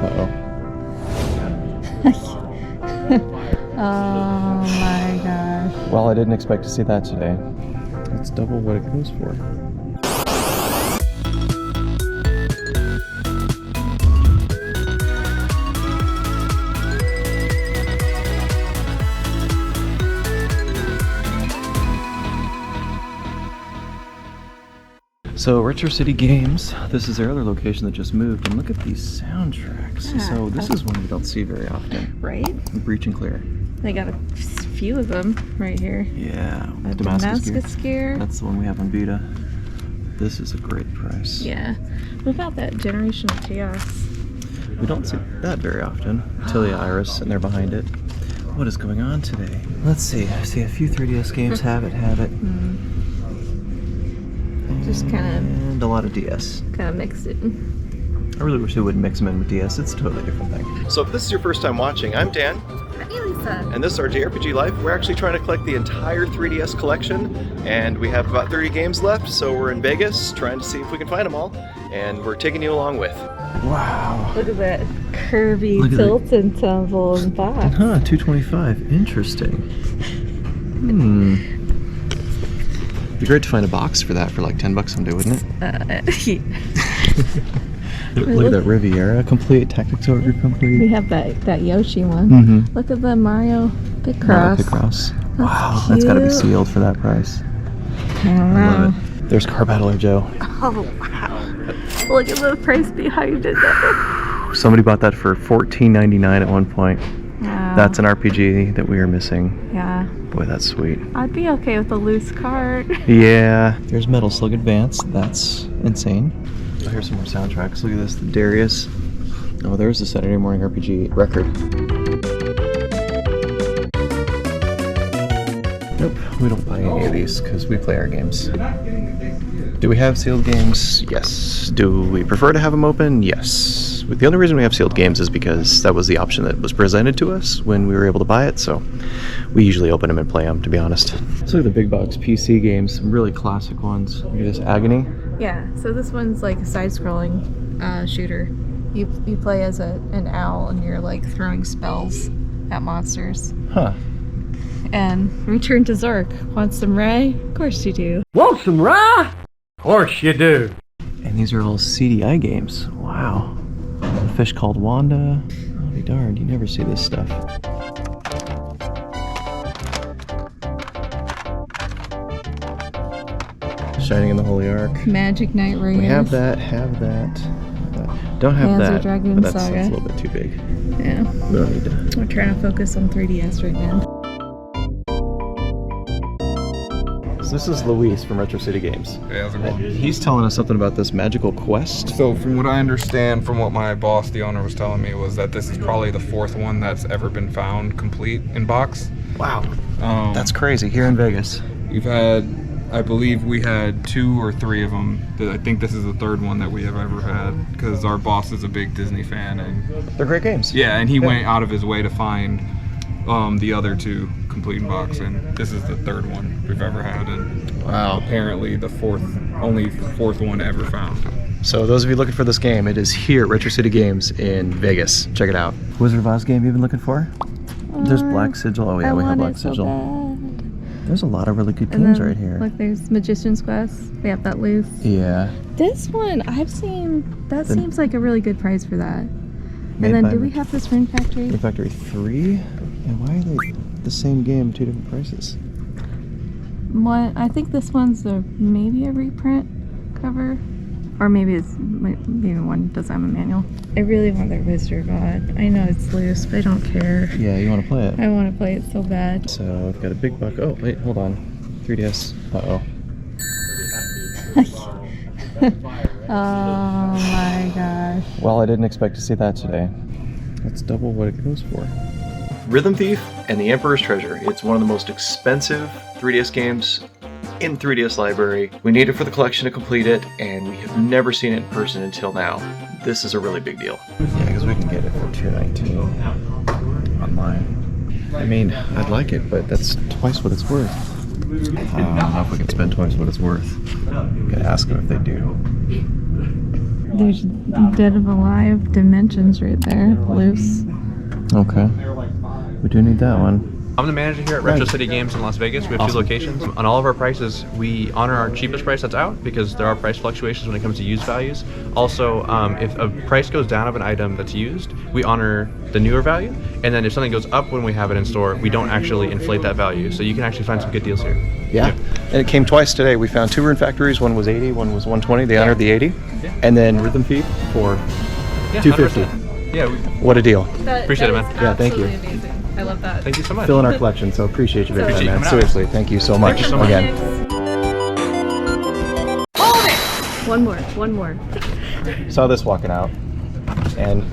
Oh my gosh. Well, I didn't expect to see that today. It's double what it goes for. So Retro City Games, this is their other location that just moved, and look at these soundtracks. Yeah. So this is one you don't see very often. Right? Breach and Clear. They got a few of them right here. Yeah. A Damascus Gear. That's the one we have on Vita. This is a great price. Yeah. What about that Generational Chaos? We don't see that very often. Tilia Iris, and they're behind it. What is going on today? Let's see. I see a few 3DS games. Have it. Just And a lot of DS. kind of mix it. I really wish they would mix them in with DS. It's a totally different thing. So if this is your first time watching, I'm Dan. Hey, Lisa. And this is our JRPGLife. We're actually trying to collect the entire 3DS collection, and we have about 30 games left, so we're in Vegas trying to see if we can find them all, and we're taking you along with. Wow. Look at that curvy tilt and tumble and box. Huh, 225. Interesting. It'd be great to find a box for that for like 10 bucks someday, wouldn't it? Yeah. Look at that Riviera complete, Tactics Order complete. We have that Yoshi one. Look at the Mario Picross. Wow, cute. that's got to be sealed for that price. I don't know. I love it. There's Car Battler Joe. Oh, wow. Look at the price behind it there. Somebody bought that for $14.99 at one point. Wow. That's an RPG that we are missing. Yeah. Boy, that's sweet. I'd be okay with a loose cart. Yeah. There's Metal Slug Advance. That's insane. Oh, here's some more soundtracks. Look at this. The Darius. Oh, there's the Saturday Morning RPG record. Nope, we don't buy any of these because we play our games. Do we have sealed games? Yes. Do we prefer to have them open? Yes. The only reason we have sealed games is because that was the option that was presented to us when we were able to buy it, so we usually open them and play them, to be honest. Let's look at the big box PC games, some really classic ones. Look at this, Agony. Yeah, so this one's like a side-scrolling shooter. You play as an owl and you're like throwing spells at monsters. Huh. And Return to Zork. Want some Ray? Of course you do. Want some rye? Of course you do. And these are all CDI games. Wow. A Fish Called Wanda. I'll be darned, you never see this stuff. Shining in the Holy Ark. Magic Knight Raiders. We have that. Don't have Panzer that. Dragoon But that's Saga. a little bit too big. Yeah. We don't need that. We're trying to focus on 3DS right now. So this is Luis from Retro City Games. Hey, how's it going? He's telling us something about this magical quest. So from what I understand from what my boss, the owner, was telling me was that this is probably the fourth one that's ever been found complete in box. Wow. That's crazy. Here in Vegas. We've had, I believe we had 2 or 3 of them. I think this is the third one that we have ever had because our boss is a big Disney fan. And They're great games. yeah, and he went out of his way to find the other 2 complete in box, and this is the third one we've ever had, and Wow. apparently the only fourth one ever found. So those of you looking for this game, it is here at Retro City Games in Vegas. Check it out. Wizard of Oz game you've been looking for? There's Black Sigil. Oh yeah, we have Black Sigil. There's a lot of really good games right here. Look, there's Magician's Quest. We have that loose. Yeah. This one, I've seen, that seems like a really good price for that. Made And then by do we have this Ring Factory? Ring Factory 3? And why are they the same game, 2 different prices? One, I think this one's maybe a reprint cover. Or maybe maybe one doesn't have a manual. I really want their Wizard of Oz. I know it's loose, but I don't care. Yeah, you want to play it. I want to play it so bad. So we've got a big buck. Oh, wait, hold on. 3DS. Uh-oh. Oh my gosh. Well, I didn't expect to see that today. That's double what it goes for. Rhythm Thief and the Emperor's Treasure. It's one of the most expensive 3DS games in 3DS library. We need it for the collection to complete it, and we have never seen it in person until now. This is a really big deal. Yeah, because we can get it for $2.19 online. I mean, I'd like it, but that's twice what it's worth. I don't know if we can spend twice what it's worth. Gotta ask them if they do. There's Dead of Alive Dimensions right there, loose. Okay. We do need that one. I'm the manager here at Retro City Games in Las Vegas. We have two locations. On all of our prices, we honor our cheapest price that's out because there are price fluctuations when it comes to used values. Also, if a price goes down of an item that's used, we honor the newer value. And then if something goes up when we have it in store, we don't actually inflate that value. So you can actually find some good deals here. Yeah. And it came twice today. We found 2 Rune Factories. One was 80, one was 120. They honored the 80. Yeah. And then Rhythm Thief for 250. 100%. Yeah. What a deal. Appreciate it, man. Yeah, thank you. Amazing. I love that. Thank you so much. Still in our collection, so appreciate you very much, Appreciate you man. coming out. Seriously, thank you so much. Thank you so much. Again. One more. Saw this walking out, and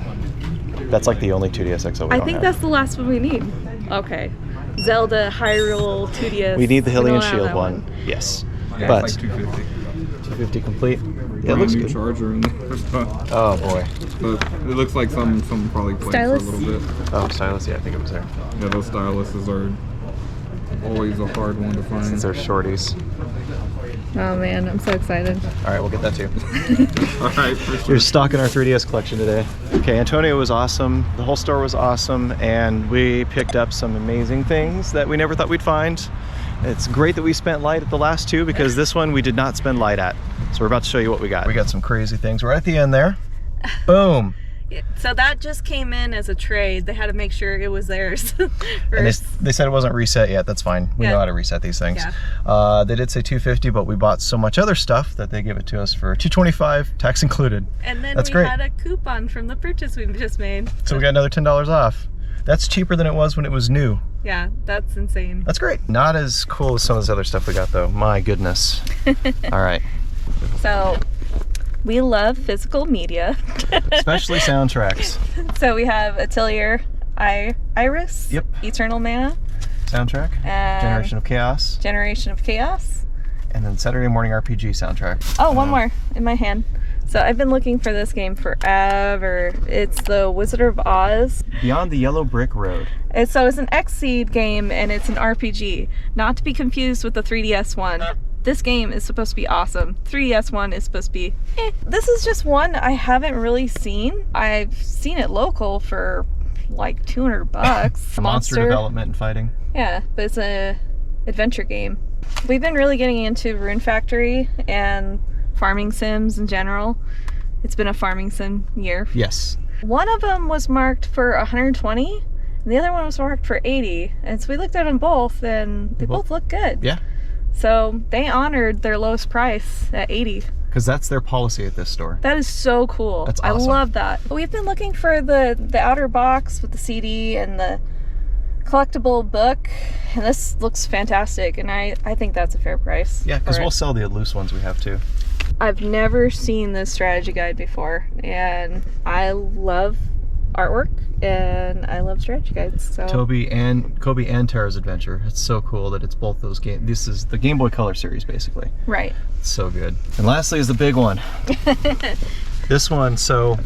that's like the only 2DS XL we I don't think have. that's the last one we need. Okay. Zelda, Hyrule, 2DS. We need the Hylian don't have Shield that one. Yes. Yeah, But it's like 250. 250 complete. Yeah, it Brand looks new good. charger in there, but Oh boy. it looks like some probably played Stylus? for a little bit. Oh, stylus. Yeah, I think it was there. Yeah, those styluses are always a hard one to find. Since they're shorties. Oh man, I'm so excited. All right, we'll get that too. All right, for sure. We're stocking our 3DS collection today. Okay, Antonio was awesome. The whole store was awesome, and we picked up some amazing things that we never thought we'd find. It's great that we spent light at the last two because this one we did not spend light at. So we're about to show you what we got. We got some crazy things right at the end there. Boom. So that just came in as a trade. They had to make sure it was theirs And first. they said it wasn't reset yet. That's fine. We Yeah. know how to reset these things. Yeah. They did say 250, but we bought so much other stuff that they gave it to us for 225, tax included. And then That's we great. had a coupon from the purchase we just made. So we got another $10 off. That's cheaper than it was when it was new. Yeah, that's insane. That's great. Not as cool as some of this other stuff we got though. My goodness. All right. So we love physical media. Especially soundtracks. So we have Atelier Iris, Yep. Eternal Mana, Soundtrack. Generation of Chaos. Generation of Chaos. And then Saturday Morning RPG soundtrack. Oh, one more in my hand. So I've been looking for this game forever. It's the Wizard of Oz. Beyond the Yellow Brick Road. It's an Xseed game and it's an RPG. Not to be confused with the 3DS one. This game is supposed to be awesome. 3DS one is supposed to be This is just one I haven't really seen. I've seen it local for like $200. Monster development and fighting. Yeah, but it's a adventure game. We've been really getting into Rune Factory and farming sims in general. It's been a farming sim year. Yes. One of them was marked for 120 and the other one was marked for 80. And so we looked at them both and they both look good. Yeah. So they honored their lowest price at 80. Because that's their policy at this store. That is so cool. That's awesome. I love that. We've been looking for the outer box with the CD and the collectible book, and this looks fantastic, and I think that's a fair price. Yeah, because for we'll it. sell the loose ones we have too. I've never seen this strategy guide before, and I love artwork and I love strategy guides. So Kobe and Tara's Adventure. It's so cool that it's both those games. This is the Game Boy Color series basically. right. It's so good. And lastly is the big one. This one, so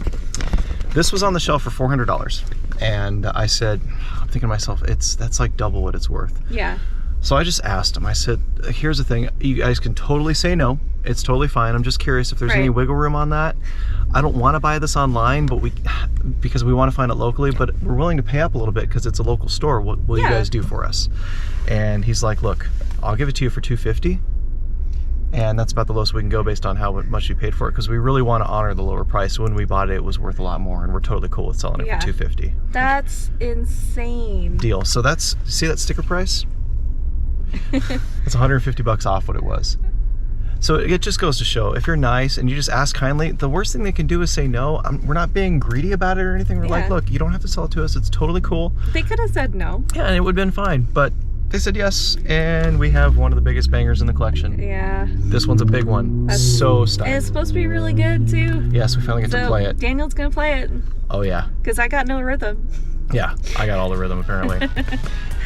this was on the shelf for $400, and I said, I'm thinking to myself, that's like double what it's worth. Yeah. So I just asked him, I said, here's the thing, you guys can totally say no. It's totally fine. I'm just curious if there's any Right. wiggle room on that. I don't want to buy this online, but because we want to find it locally, but we're willing to pay up a little bit because it's a local store. What will you Yeah. guys do for us? And he's like, look, I'll give it to you for $250. And that's about the lowest we can go based on how much you paid for it, because we really want to honor the lower price. When we bought it, it was worth a lot more, and we're totally cool with selling it Yeah. for $250. That's insane. Deal. So that's, see that sticker price? It's $150 off what it was. So it just goes to show, if you're nice and you just ask kindly, the worst thing they can do is say no. We're not being greedy about it or anything. We're like, Yeah. look, you don't have to sell it to us. It's totally cool. They could have said no. Yeah, and it would have been fine. But they said yes, and we have one of the biggest bangers in the collection. Yeah. This one's a big one. So And stunning. it's supposed to be really good too. Yes, we finally get to So play it. Daniel's gonna play it Oh yeah. because I got no rhythm. Yeah, I got all the rhythm apparently.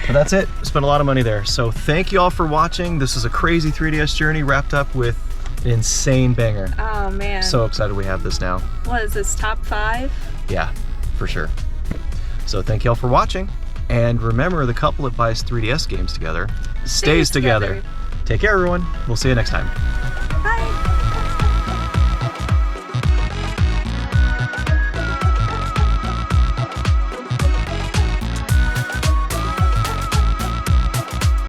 But that's it. Spent a lot of money there. So thank you all for watching. This is a crazy 3DS journey wrapped up with an insane banger. Oh man. So excited we have this now. What is this, top 5? Yeah, for sure. So thank you all for watching. And remember, the couple that buys 3DS games together stays together. Take care, everyone. We'll see you next time.